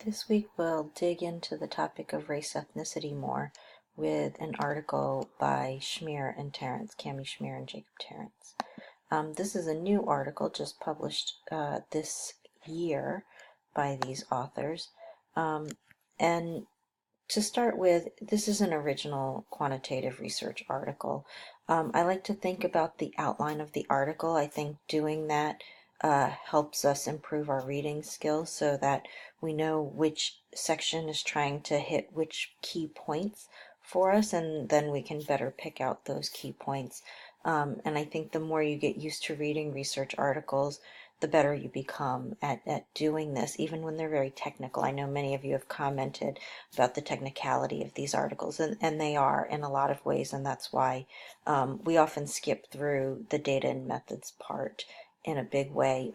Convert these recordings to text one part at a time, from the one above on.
This week we'll dig into the topic of race ethnicity more with an article by Schmier and Terrence, Cami Schmier and Jacob Terrence. This is a new article just published this year by these authors. And to start with, this is an original quantitative research article. I like to think about the outline of the article. I think doing that helps us improve our reading skills so that we know which section is trying to hit which key points for us, and then we can better pick out those key points. And I think the more you get used to reading research articles, the better you become at doing this, even when they're very technical. I know many of you have commented about the technicality of these articles, and they are in a lot of ways, and that's why we often skip through the data and methods part in a big way.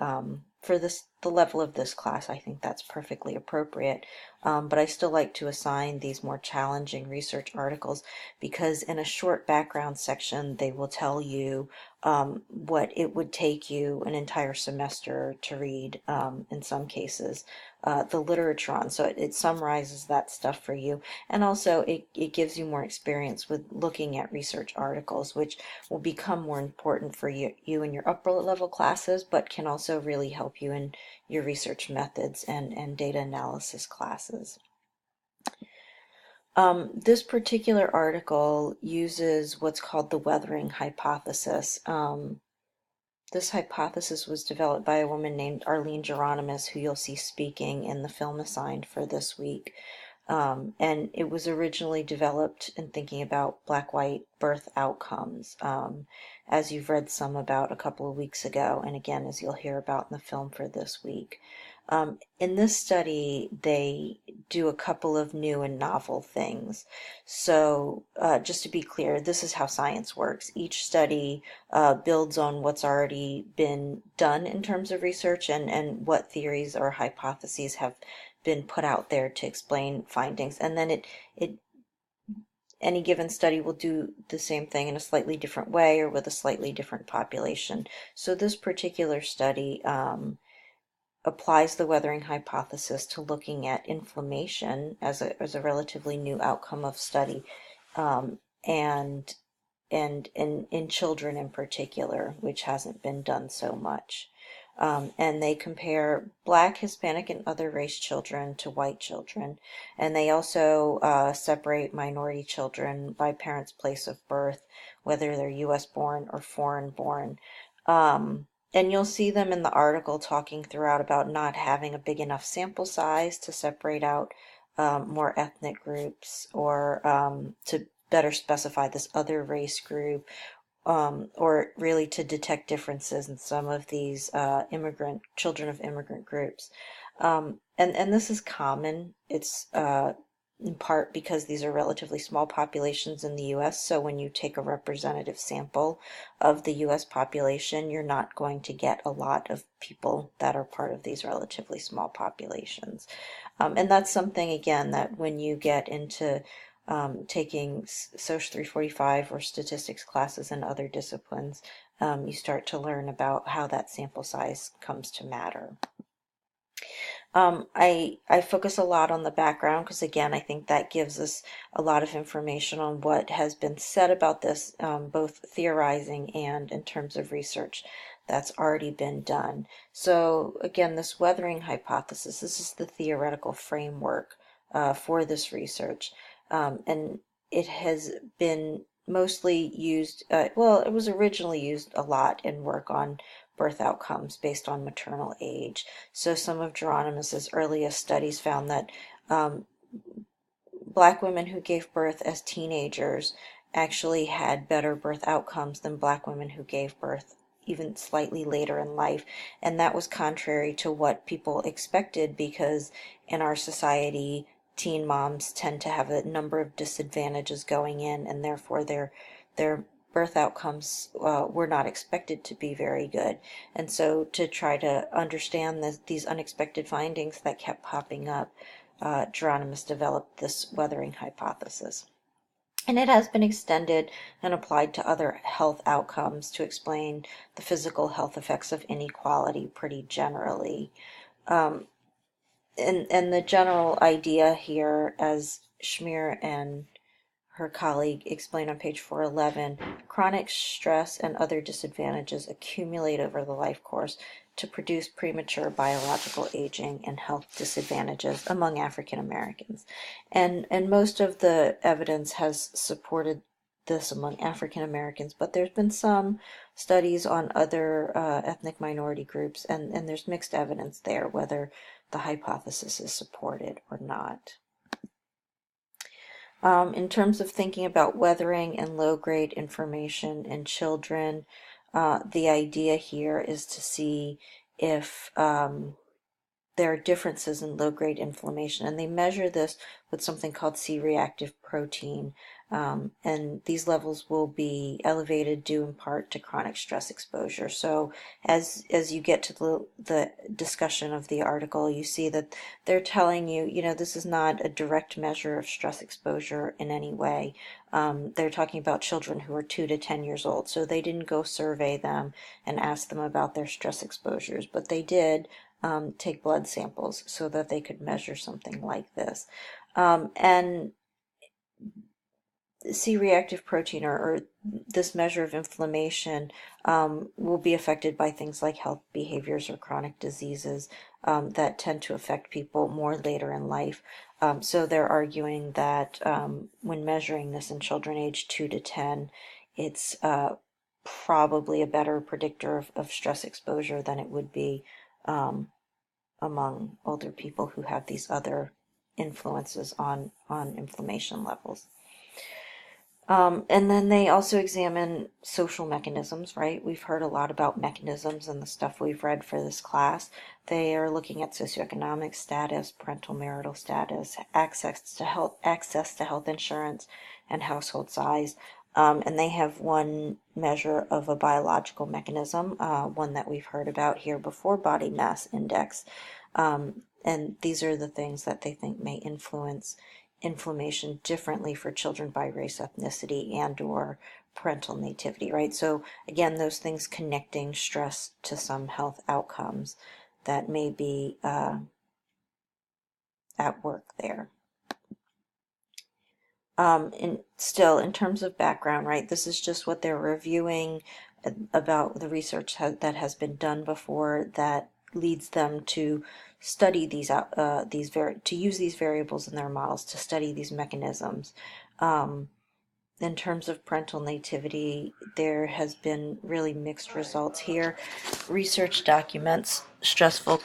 For the level of this class, I think that's perfectly appropriate. But I still like to assign these more challenging research articles because in a short background section, they will tell you what it would take you an entire semester to read, in some cases, the literature on. So it summarizes that stuff for you. And also it gives you more experience with looking at research articles, which will become more important for you in your upper level classes, but can also really help you in your research methods and data analysis classes. This particular article uses what's called the weathering hypothesis. This hypothesis was developed by a woman named Arlene Geronimus, who you'll see speaking in the film assigned for this week. And it was originally developed in thinking about black-white birth outcomes, as you've read some about a couple of weeks ago, and again, as you'll hear about in the film for this week. In this study, they do a couple of new and novel things. So just to be clear, this is how science works. Each study builds on what's already been done in terms of research and what theories or hypotheses have been put out there to explain findings. And then any given study will do the same thing in a slightly different way or with a slightly different population. So this particular study applies the weathering hypothesis to looking at inflammation as a relatively new outcome of study, and in children in particular, which hasn't been done so much. And they compare Black, Hispanic, and other race children to white children. And they also separate minority children by parents' place of birth, whether they're U.S. born or foreign born. And you'll see them in the article talking throughout about not having a big enough sample size to separate out more ethnic groups, or to better specify this other race group, or really to detect differences in some of these children of immigrant groups. And this is common. It's in part because these are relatively small populations in the US. So when you take a representative sample of the US population, you're not going to get a lot of people that are part of these relatively small populations. And that's something, again, that when you get into taking Social 345 or statistics classes and other disciplines, you start to learn about how that sample size comes to matter. I focus a lot on the background because, again, I think that gives us a lot of information on what has been said about this, both theorizing and in terms of research that's already been done. So again, this weathering hypothesis, this is the theoretical framework for this research. And it has been mostly used, well, it was originally used a lot in work on birth outcomes based on maternal age. So some of Geronimus's earliest studies found that Black women who gave birth as teenagers actually had better birth outcomes than Black women who gave birth even slightly later in life. And that was contrary to what people expected, because in our society, teen moms tend to have a number of disadvantages going in, and therefore their birth outcomes were not expected to be very good. And so to try to understand these unexpected findings that kept popping up, Geronimus developed this weathering hypothesis. And it has been extended and applied to other health outcomes to explain the physical health effects of inequality pretty generally. and the general idea here, as Schmier and her colleague explained on page 411, chronic stress and other disadvantages accumulate over the life course to produce premature biological aging and health disadvantages among African Americans. And most of the evidence has supported this among African Americans, but there's been some studies on other ethnic minority groups, and there's mixed evidence there whether the hypothesis is supported or not. In terms of thinking about weathering and low-grade information in children, the idea here is to see if there are differences in low-grade inflammation, and they measure this with something called C-reactive protein, and these levels will be elevated due in part to chronic stress exposure. So as you get to the discussion of the article, you see that they're telling you, this is not a direct measure of stress exposure in any way. They're talking about children who are 2 to 10 years old, so they didn't go survey them and ask them about their stress exposures, but they did take blood samples so that they could measure something like this. And C-reactive protein, or this measure of inflammation, will be affected by things like health behaviors or chronic diseases that tend to affect people more later in life. So they're arguing that when measuring this in children aged 2 to 10, it's probably a better predictor of stress exposure than it would be among older people who have these other influences on inflammation levels. And then they also examine social mechanisms, right? We've heard a lot about mechanisms in the stuff we've read for this class. They are looking at socioeconomic status, parental marital status, access to health insurance, and household size. And they have one measure of a biological mechanism, one that we've heard about here before, body mass index. And these are the things that they think may influence inflammation differently for children by race, ethnicity, and or parental nativity, right? So again, those things connecting stress to some health outcomes that may be at work there. And still, in terms of background, right, this is just what they're reviewing about the research that has been done before that leads them to study to use these variables in their models to study these mechanisms. In terms of parental nativity, there has been really mixed results here. Research documents stressful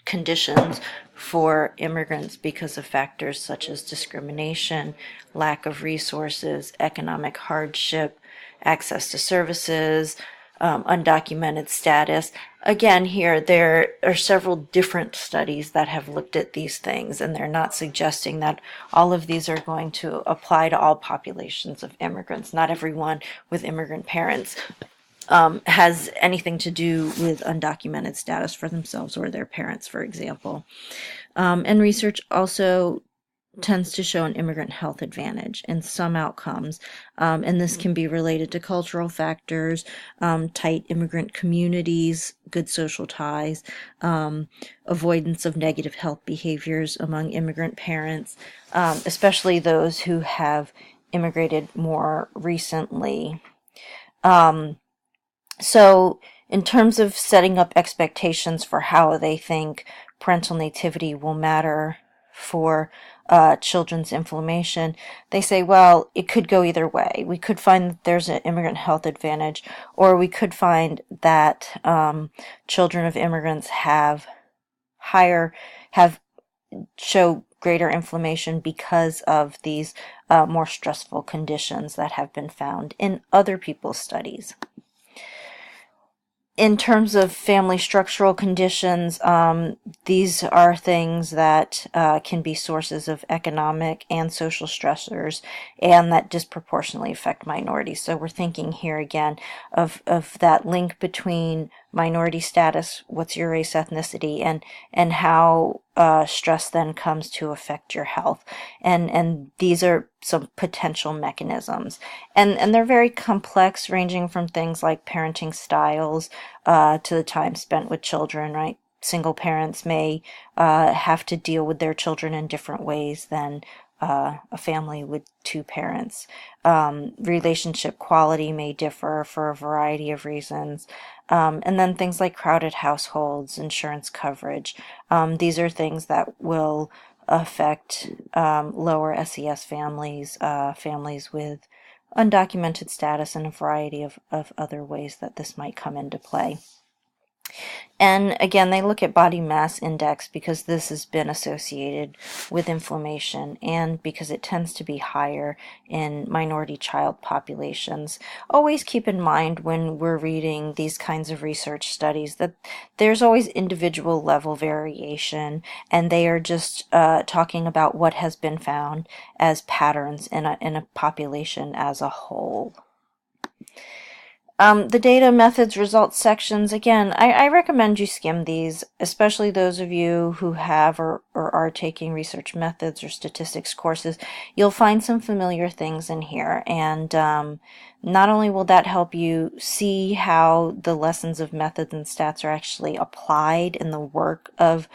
conditions for immigrants because of factors such as discrimination, lack of resources, economic hardship, access to services, undocumented status. Again, here there are several different studies that have looked at these things, and they're not suggesting that all of these are going to apply to all populations of immigrants. Not everyone with immigrant parents has anything to do with undocumented status for themselves or their parents, for example. And research also tends to show an immigrant health advantage in some outcomes, and this can be related to cultural factors, tight immigrant communities, good social ties, avoidance of negative health behaviors among immigrant parents, especially those who have immigrated more recently. So in terms of setting up expectations for how they think parental nativity will matter for children's inflammation, they say, well, it could go either way. We could find that there's an immigrant health advantage, or we could find that children of immigrants show greater inflammation because of these more stressful conditions that have been found in other people's studies. In terms of family structural conditions, these are things that can be sources of economic and social stressors, and that disproportionately affect minorities. So we're thinking here again of that link between minority status, what's your race, ethnicity, and how stress then comes to affect your health. And these are some potential mechanisms. And they're very complex, ranging from things like parenting styles to the time spent with children, right? single parents may have to deal with their children in different ways than a family with two parents. Relationship quality may differ for a variety of reasons. And then things like crowded households, insurance coverage. These are things that will affect lower SES families, families with undocumented status, and a variety of other ways that this might come into play. And again, they look at body mass index because this has been associated with inflammation and because it tends to be higher in minority child populations. Always keep in mind when we're reading these kinds of research studies that there's always individual level variation, and they are just talking about what has been found as patterns in a population as a whole. The data, methods, results sections, again, I recommend you skim these, especially those of you who have or are taking research methods or statistics courses. You'll find some familiar things in here, and not only will that help you see how the lessons of methods and stats are actually applied in the work of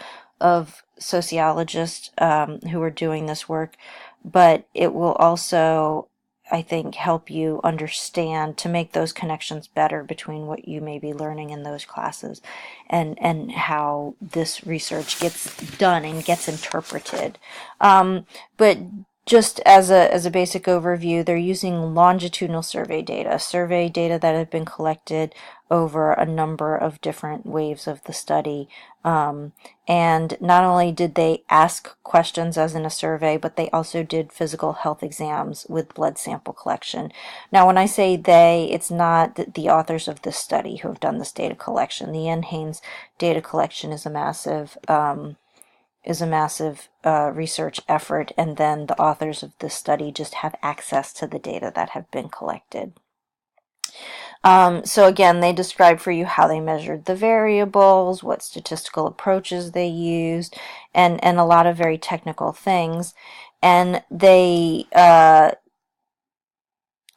sociologists who are doing this work, but it will also, I think, help you understand to make those connections better between what you may be learning in those classes and how this research gets done and gets interpreted. But just as a basic overview, they're using longitudinal survey data that have been collected over a number of different waves of the study. And not only did they ask questions as in a survey, but they also did physical health exams with blood sample collection. Now, when I say they, it's not the authors of this study who have done this data collection. The NHANES data collection is a massive research effort, and then the authors of this study just have access to the data that have been collected. So again, they describe for you how they measured the variables, what statistical approaches they used, and a lot of very technical things. And they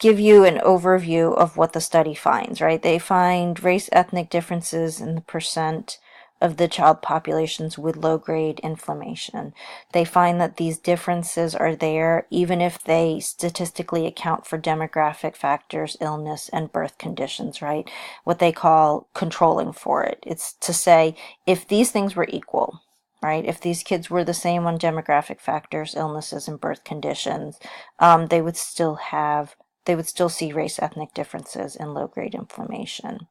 give you an overview of what the study finds, right? They find race ethnic differences in the percent of the child populations with low-grade inflammation. They find that these differences are there even if they statistically account for demographic factors, illness, and birth conditions, right? What they call controlling for it. It's to say, if these things were equal, right? If these kids were the same on demographic factors, illnesses, and birth conditions, they would still see race ethnic differences in low-grade inflammation.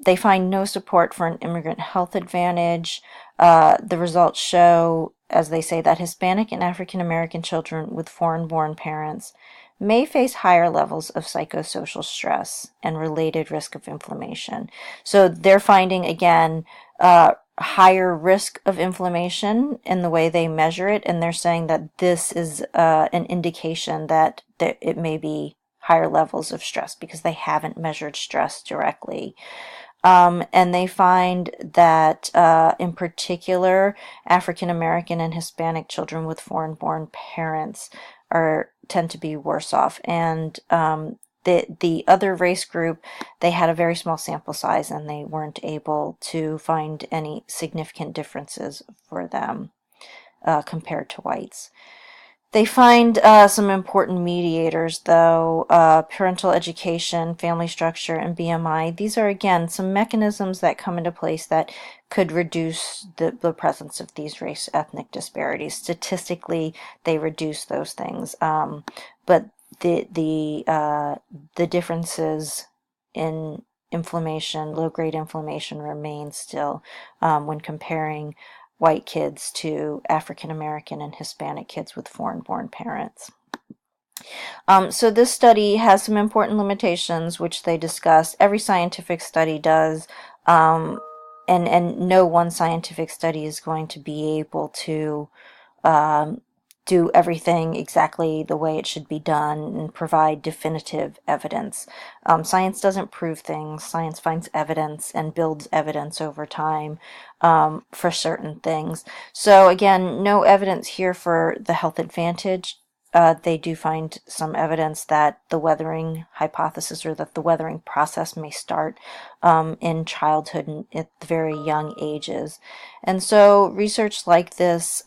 They find no support for an immigrant health advantage. The results show, as they say, that Hispanic and African American children with foreign-born parents may face higher levels of psychosocial stress and related risk of inflammation. So they're finding, again, higher risk of inflammation in the way they measure it, and they're saying that this is an indication that it may be higher levels of stress because they haven't measured stress directly. And they find that, in particular, African American and Hispanic children with foreign-born parents tend to be worse off. And the other race group, they had a very small sample size and they weren't able to find any significant differences for them compared to whites. They find some important mediators, though: parental education, family structure, and BMI. These are, again, some mechanisms that come into place that could reduce the presence of these race ethnic disparities. Statistically, they reduce those things, but the differences in inflammation, low-grade inflammation, remain still when comparing white kids to African American and Hispanic kids with foreign-born parents. So this study has some important limitations, which they discuss. Every scientific study does, and no one scientific study is going to be able to do everything exactly the way it should be done and provide definitive evidence. Science doesn't prove things. Science finds evidence and builds evidence over time for certain things. So again, no evidence here for the health advantage they do find some evidence that the weathering hypothesis, or that the weathering process, may start in childhood and at very young ages. And so research like this